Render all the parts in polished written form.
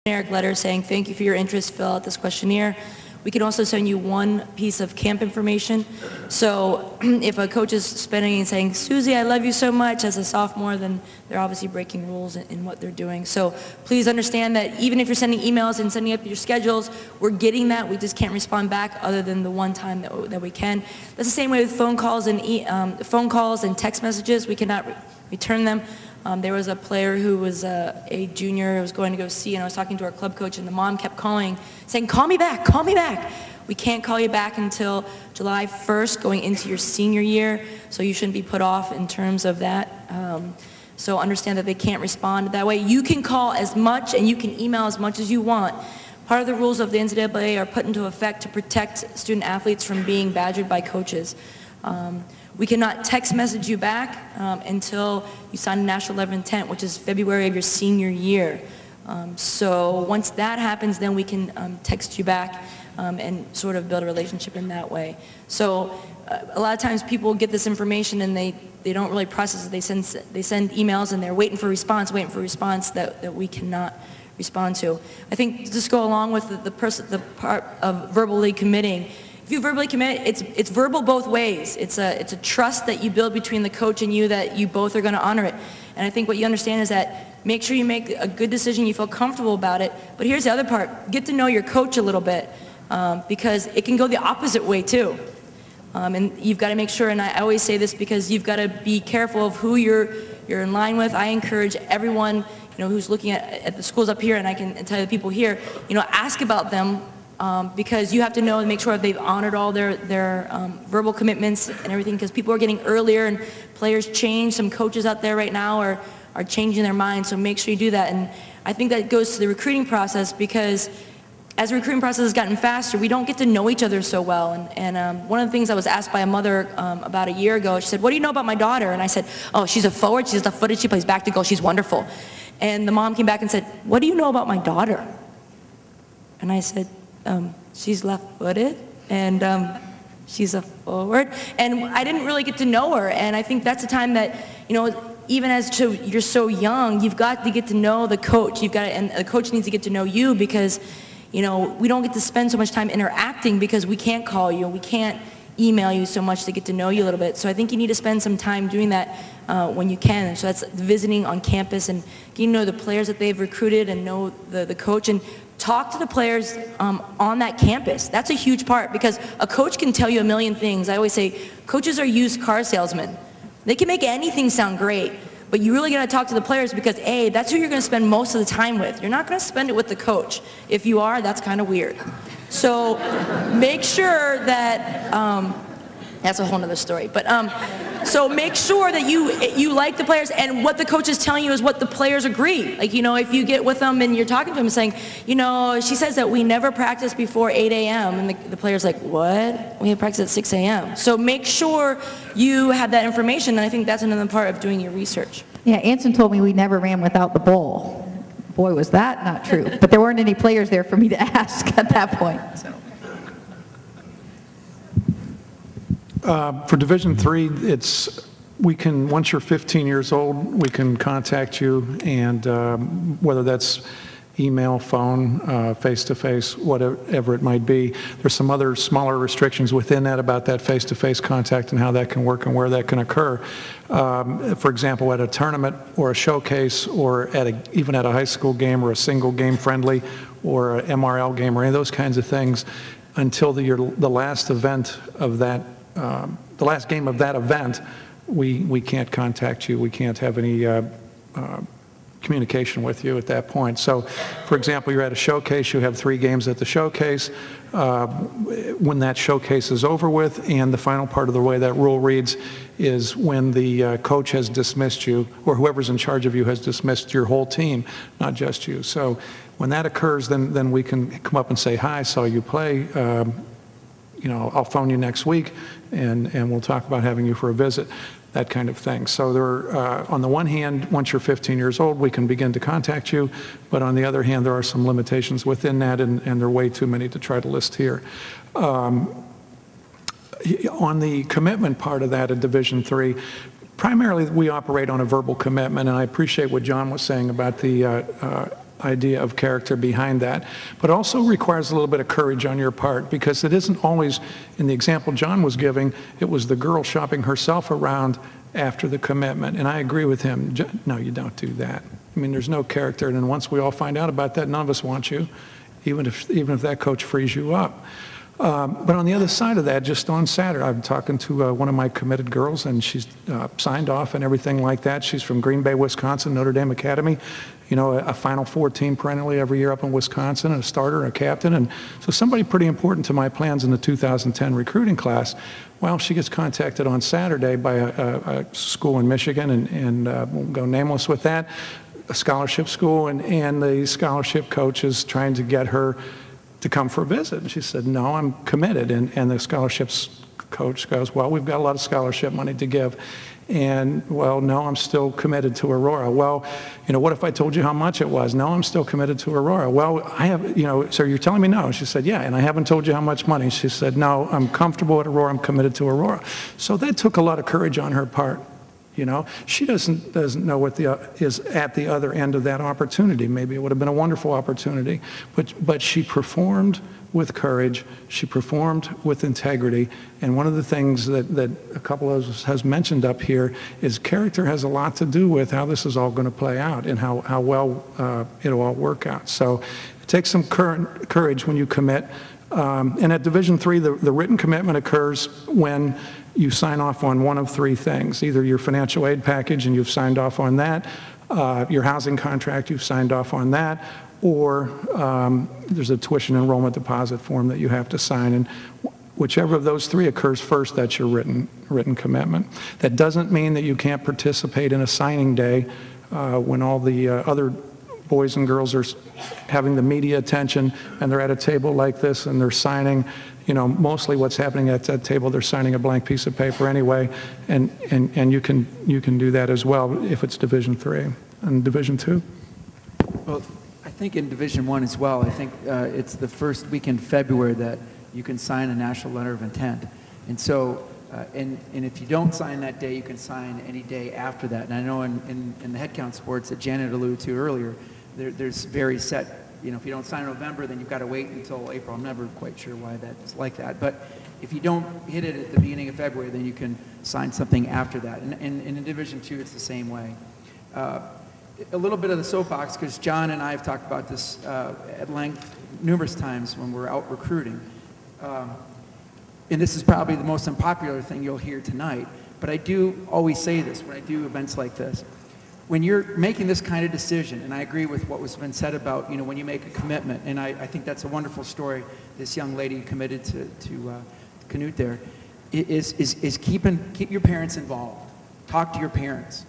generic letter saying, thank you for your interest, fill out this questionnaire. We can also send you one piece of camp information. So if a coach is spending and saying, Susie, I love you so much as a sophomore, then they're obviously breaking rules in what they're doing. So please understand that even if you're sending emails and sending up your schedules, we're getting that. We just can't respond back other than the one time that we can. That's the same way with phone calls and text messages. We cannot return them. There was a player who was a junior who was going to go see, and I was talking to our club coach, and the mom kept calling, saying, call me back, call me back. We can't call you back until July 1st, going into your senior year, so you shouldn't be put off in terms of that. So understand that they can't respond that way. You can call as much and you can email as much as you want. Part of the rules of the NCAA are put into effect to protect student athletes from being badgered by coaches. We cannot text message you back until you sign a national letter of intent, which is February of your senior year. So once that happens, then we can text you back and sort of build a relationship in that way. So a lot of times people get this information and they don't really process it. They send emails and they're waiting for a response that we cannot respond to. I think just go along with the part of verbally committing. If you verbally commit, it's verbal both ways. It's a trust that you build between the coach and you that you both are going to honor it. And I think what you understand is that make sure you make a good decision, you feel comfortable about it. But here's the other part. Get to know your coach a little bit because it can go the opposite way too. And you've got to make sure, and I always say this because you've got to be careful of who you're in line with. I encourage everyone who's looking at the schools up here, and I can tell the people here, ask about them. Because you have to know and make sure that they've honored all their verbal commitments and everything, because people are getting earlier and players change. Some coaches out there right now are changing their minds, so make sure you do that. And I think that goes to the recruiting process, because as the recruiting process has gotten faster, we don't get to know each other so well. And one of the things I was asked by a mother about a year ago, she said, what do you know about my daughter? And I said, oh, she's a forward, she's left-footed, she plays back to goal, she's wonderful. And the mom came back and said, what do you know about my daughter? And I said, she's left-footed, and she's a forward, and I didn't really get to know her. And I think that's the time that, even as you're so young, you've got to get to know the coach. And the coach needs to get to know you, because, we don't get to spend so much time interacting because we can't call you, we can't email you so much to get to know you a little bit. So I think you need to spend some time doing that when you can. So that's visiting on campus and getting to know the players that they've recruited and know the coach, and talk to the players on that campus. That's a huge part, because a coach can tell you a million things. I always say coaches are used car salesmen. They can make anything sound great, but you really got to talk to the players, because A, that's who you're going to spend most of the time with. You're not going to spend it with the coach. If you are, that's kind of weird. So make sure that, that's a whole nother story, but so make sure that you like the players, and what the coach is telling you is what the players agree. Like, if you get with them and you're talking to them and saying, she says that we never practice before 8 a.m. and the player's like, what? We have practice at 6 a.m. So make sure you have that information, and I think that's another part of doing your research. Yeah, Anson told me we never ran without the ball. Boy, was that not true. But there weren't any players there for me to ask at that point. So. For Division III, once you're 15 years old, we can contact you, and whether that's email, phone, face-to-face, whatever it might be. There's some other smaller restrictions within that about that face-to-face contact and how that can work and where that can occur. For example, at a tournament or a showcase, or even at a high school game or a single game friendly or an MRL game or any of those kinds of things, until the last event of that, the last game of that event, we can't contact you. We can't have any communication with you at that point. So, for example, you're at a showcase, you have 3 games at the showcase. When that showcase is over with, and the final part of the way that rule reads is when the coach has dismissed you, or whoever's in charge of you has dismissed your whole team, not just you. So when that occurs, then we can come up and say, hi, saw you play. I'll phone you next week, and we'll talk about having you for a visit, that kind of thing. So on the one hand, once you're 15 years old, we can begin to contact you, but on the other hand, there are some limitations within that, and there are way too many to try to list here. On the commitment part of that in Division III, primarily we operate on a verbal commitment, and I appreciate what John was saying about the idea of character behind that. But also requires a little bit of courage on your part, because it isn't always, in the example John was giving, it was the girl shopping herself around after the commitment. And I agree with him. No, you don't do that. I mean, there's no character. And then once we all find out about that, none of us want you, even if that coach frees you up. But on the other side of that, just on Saturday, I'm talking to one of my committed girls, and she's signed off and everything like that. She's from Green Bay, Wisconsin, Notre Dame Academy, you know, a Final Four team perennially every year up in Wisconsin, and a starter and a captain. And so somebody pretty important to my plans in the 2010 recruiting class. Well, she gets contacted on Saturday by a school in Michigan, and we'll go nameless with that, a scholarship school, and the scholarship coach is trying to get her to come for a visit. And she said, no, I'm committed. And the scholarships coach goes, well, we've got a lot of scholarship money to give. And, well, no, I'm still committed to Aurora. Well, you know, what if I told you how much it was? No, I'm still committed to Aurora. Well, I have, you know, so you're telling me no? She said, yeah, and I haven't told you how much money. She said, no, I'm comfortable at Aurora. I'm committed to Aurora. So that took a lot of courage on her part. You know, she doesn't know what is at the other end of that opportunity. Maybe it would have been a wonderful opportunity, but she performed with courage. She performed with integrity. And one of the things that a couple of us has mentioned up here is character has a lot to do with how this is all going to play out and how well it'll all work out. So it takes some courage when you commit. And at Division III, the written commitment occurs when you sign off on one of three things: either your financial aid package, and you've signed off on that, your housing contract, you've signed off on that, or there's a tuition enrollment deposit form that you have to sign. And whichever of those three occurs first, that's your written commitment. That doesn't mean that you can't participate in a signing day when all the other boys and girls are having the media attention, and they're at a table like this and they're signing. You know, mostly what's happening at that table, they're signing a blank piece of paper anyway, and you can do that as well if it's Division III. And Division II? Well, I think in Division I as well, I think it's the first week in February that you can sign a national letter of intent. And so, and if you don't sign that day, you can sign any day after that. And I know in the headcount sports that Janet alluded to earlier, there's very set, you know, if you don't sign in November, then you've got to wait until April. I'm never quite sure why that's like that. But if you don't hit it at the beginning of February, then you can sign something after that. And in Division II, it's the same way. A little bit of the soapbox, because John and I have talked about this at length numerous times when we're out recruiting. And this is probably the most unpopular thing you'll hear tonight, but I do always say this when I do events like this. When you're making this kind of decision, and I agree with what was been said about, you know, when you make a commitment, and I think that's a wonderful story, this young lady committed to Canute there, is keep your parents involved. Talk to your parents.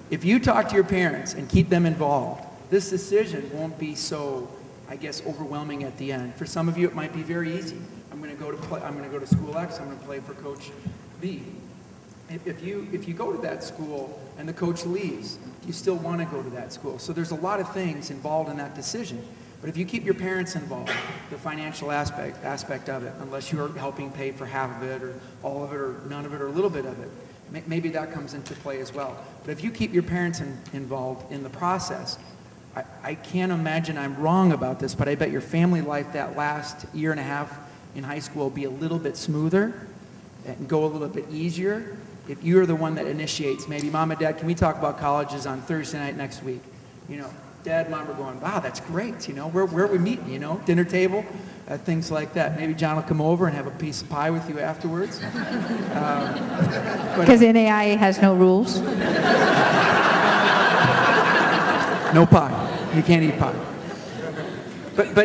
If you talk to your parents and keep them involved, this decision won't be so, I guess, overwhelming at the end. For some of you, it might be very easy. I'm going to go to school X. I'm going to play for Coach B. If you go to that school and the coach leaves, you still want to go to that school. So there's a lot of things involved in that decision. But if you keep your parents involved, the financial aspect of it, unless you're helping pay for half of it or all of it or none of it or a little bit of it, maybe that comes into play as well. But if you keep your parents involved in the process, I can't imagine I'm wrong about this, but I bet your family life that last year and a half in high school will be a little bit smoother and go a little bit easier if you're the one that initiates. Maybe, Mom and Dad, can we talk about colleges on Thursday night next week? You know, Dad and Mom are going, wow, that's great. You know, where are we meeting? You know, dinner table, things like that. Maybe John will come over and have a piece of pie with you afterwards. Because NAIA has no rules. No pie. You can't eat pie. But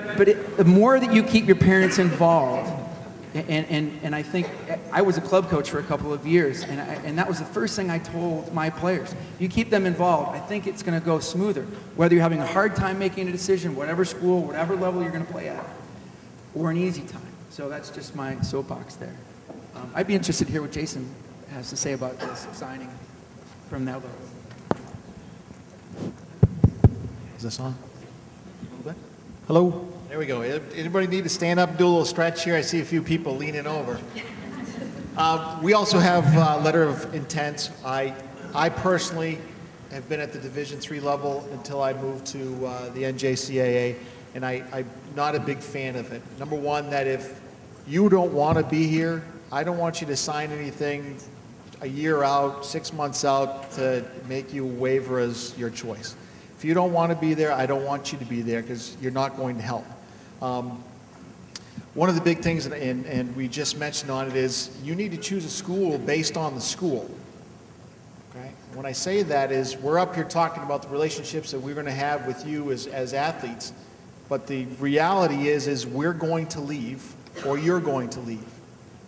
the more that you keep your parents involved, and I think I was a club coach for a couple of years, and that was the first thing I told my players. You keep them involved, I think it's going to go smoother. Whether you're having a hard time making a decision, whatever school, whatever level you're going to play at, or an easy time. So that's just my soapbox there. I'd be interested to hear what Jason has to say about this signing from that level. Is this on? Hello? There we go. Anybody need to stand up and do a little stretch here? I see a few people leaning over. We also have a letter of intent. I personally have been at the Division III level until I moved to the NJCAA, and I'm not a big fan of it. Number one, that if you don't want to be here, I don't want you to sign anything a year out, 6 months out to make you waiver as your choice. If you don't want to be there, I don't want you to be there because you're not going to help. One of the big things, and we just mentioned on it, is you need to choose a school based on the school. Okay? When I say that is, we're up here talking about the relationships that we're going to have with you as athletes, but the reality is we're going to leave, or you're going to leave,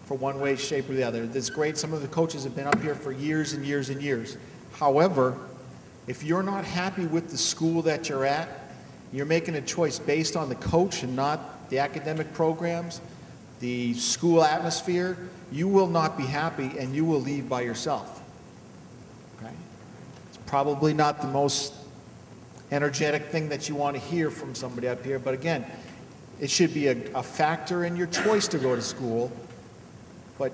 for one way, shape, or the other. It's great. Some of the coaches have been up here for years and years and years. However, if you're not happy with the school that you're at, you're making a choice based on the coach and not the academic programs, the school atmosphere, you will not be happy and you will leave by yourself. Okay? It's probably not the most energetic thing that you want to hear from somebody up here, but again, it should be a factor in your choice to go to school, but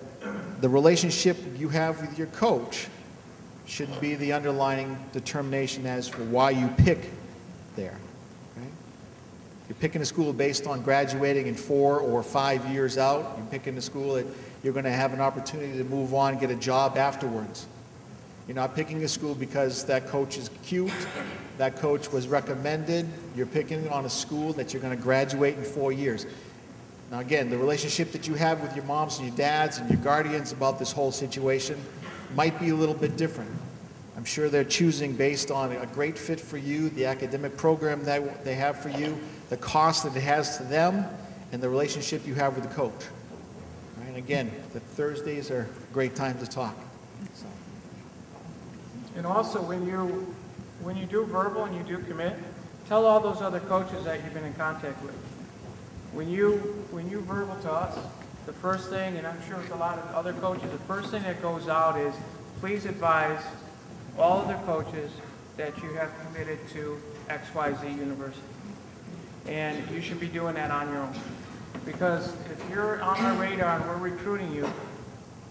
the relationship you have with your coach shouldn't be the underlying determination as for why you pick there. You're picking a school based on graduating in 4 or 5 years out. You're picking a school that you're going to have an opportunity to move on and get a job afterwards. You're not picking a school because that coach is cute, that coach was recommended. You're picking on a school that you're going to graduate in 4 years. Now again, the relationship that you have with your moms and your dads and your guardians about this whole situation might be a little bit different. I'm sure they're choosing based on a great fit for you, the academic program that they have for you, the cost that it has to them, and the relationship you have with the coach. Right? And again, the Thursdays are a great time to talk. So. And also, when you do verbal and you do commit, tell all those other coaches that you've been in contact with. When you verbal to us, the first thing, and I'm sure with a lot of other coaches, the first thing that goes out is, please advise all other coaches that you have committed to XYZ University. And you should be doing that on your own. Because if you're on our radar and we're recruiting you,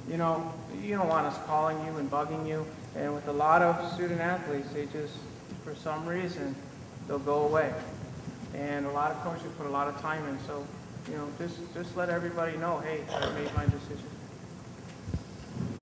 you know, you don't want us calling you and bugging you. And with a lot of student athletes, they just, for some reason, they'll go away. And a lot of coaches put a lot of time in. So, you know, just let everybody know, hey, I made my decision.